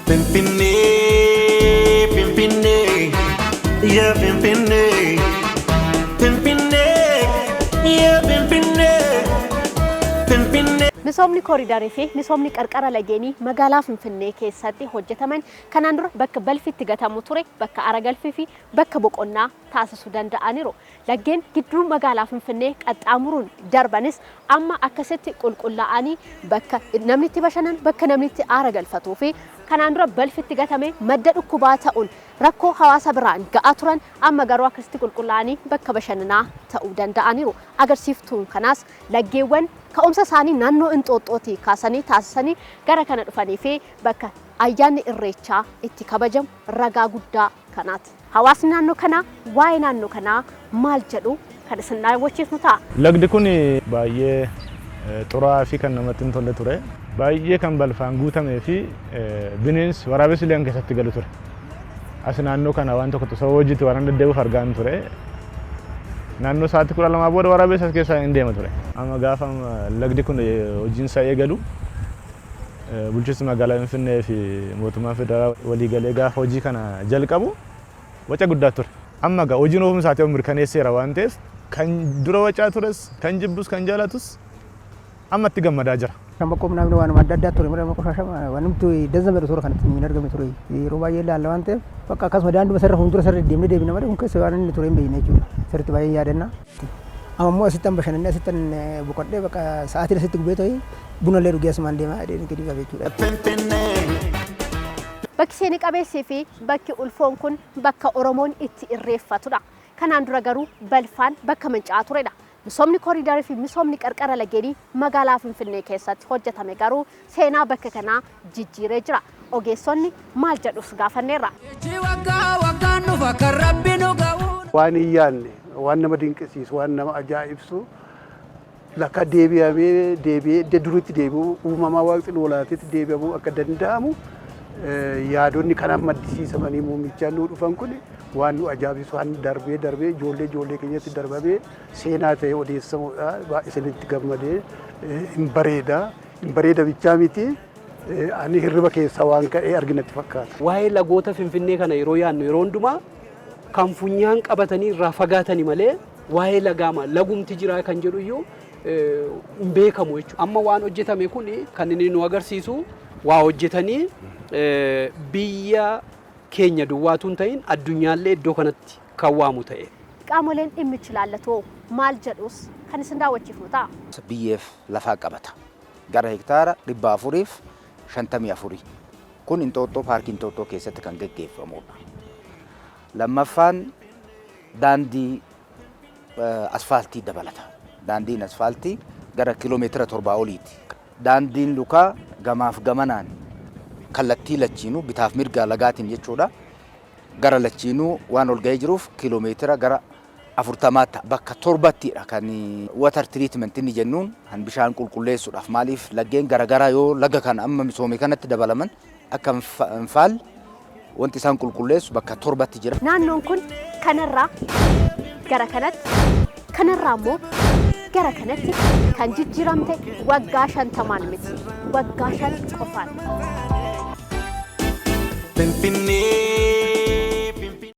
Pimpinee, Pimpinee, yeah Pimpinee, Pimpinee, yeah Pimpinee, Pimpinee. Misoomni kooriidarii fi misoomni qarqara lageenii magaalaa Finfinnee keessatti hojjetaman kanaan dura bakka balfitti gatamu ture bakka aragalfii fi bakka boqonnaa taasisuu danda'aniiru. Laggeen gidduu magaalaa Finfinnee qaxxaamuruun darbanis amma akkasitti qulqullaa'anii bakka namni itti bashannan bakka namni itti aragalfatuu fi kanaan dura balfitti gatame madda dhukkubaa ta'uun rakkoo hawaasa biraan ga'aa turan amma garuu akkasitti qulqullaa'anii bakka bashannanaa ta'uu danda'aniiru. Agarsiiftuun kanaas laggeewwan ka'umsa isaanii naannoo Inxooxxootii kaasanii taasisanii gara kana dhufanii fi bakka ayyaanni Irreechaa itti kabajamu ragaa guddaa kanaati. Hawaasni naannoo kanaa waa'ee naannoo kanaa maal jedhu kan isin daawwachiifnu ta'a. Lagdi kun baay'ee xuraa fi kan namatti hin tolle ture. Baay'ee kan balfaan guutamee fi bineensi waraabessi illee keessatti galu ture. As naannoo kana waan tokko osoo hojiitti waan deddeebi'uuf argaan ture. Naannoo sa'aatii 12 booda waraabessi as keessaa hin deema ture. Amma gaafa lagdi kun hojiin isaa eegalu bulchiinsi magaalaa Finfinnee fi mootummaan federaalaa walii galee gaafa hojii kana jalqabu waca guddaa ture. Amma gaa hojiin oofumsaa ta'uu mirkaneesseera waan ta'eef kan dura wacaa tures kan jibbus kan jaalatus amma itti gammadaa jira. Kan bakka humnaa waan madda ture mara qoshasha wanumtu dazza bada sura kanatti hin argamne ture yeroo baay'ee ilaalla waan ta'eef bakka akkasuma daandii sarara hundura sarara deemnee deebina malee kun keessa waan inni ture hin beekne jechuudha. Sirriitti baay'ee yaadanna. Amma immoo asittan bashannanee asittan boqodhee bakka sa'aatii asitti gubee ta'ee buna illee dhugee asumaan deemaa adeemee gadi qabe jechuudha. Bakki seenaa qabeessii fi bakki ulfoon kun bakka Oromoon itti irreeffatudha. Kanaan dura garuu balfaan bakka manca'aa turedha. Misoomni kooriidarii fi misoomni qarqara lageenii magaalaa Finfinnee keessatti hojjetame garuu seenaa bakka kanaa jijjiiree jira. Ogeessonni maal jedhus gaafanneerra. Waan iyyaanne waan nama dinqisiisu waan nama ajaa'ibsu lakka deebi'ee duriitti deebi'u uumamaa waaqni noolaatitti deebi'amuu akka danda'amu yaadonni kana maddisiisamanii muummicha nu dhufan kun waan nu ajaa'ibsu waan darbee ijoollee keenyatti darbamee seenaa ta'e odeessamuudha baay'isanitti gammadee hin bareeda bichaa miti ani hirriba keessa waan ka'ee arginatti fakkaata. Waa'ee lagoota Finfinnee kana yeroo yaadnu yeroo hundumaa kan funyaan qabatanii irraa fagaatanii malee waa'ee lagaama lagumti jira kan jedhu iyyuu hin beekamu jechuudha. Amma waan hojjetame kun kan inni nu agarsiisu waa hojjetanii biyya keenya duwwaatuun ta'in addunyaallee iddoo kanatti kan waamu ta'e. Qaamoleen dhimmichi ilaallatu maal jedhus kan isin daawwachiifnu ta'a. Biyyeef lafaa qabata. Gara hektaara 454. Kun Inxooxxoo paarkii Inxooxxoo keessatti kan gaggeeffamudha. Lammaffaan daandii asfaaltii dabalata. Daandiin asfaaltii gara kiiloomeetira 7 oliiti. Daandiin lukaa gamaaf gamanaan kallattii lachiinuu bitaaf mirgaa lagaatiin jechuudha. Gara lachiinuu waan ol ga'ee jiruuf kiiloomeetira gara 40 bakka 7ttidha kan water treatment inni jennuun han bishaan qulqulleessuudhaaf maaliif laggeen garagaraa yoo laga kana amma misoome kanatti dabalaman akka hin faalle wanti isaan qulqulleessu bakka 7tti jira. Naannoon kun kanarraa gara kanatti kanarraa immoo gara kanatti kan jijjiiramte waggaa 50 miti waggaa 5 qofaan. Pimpinee.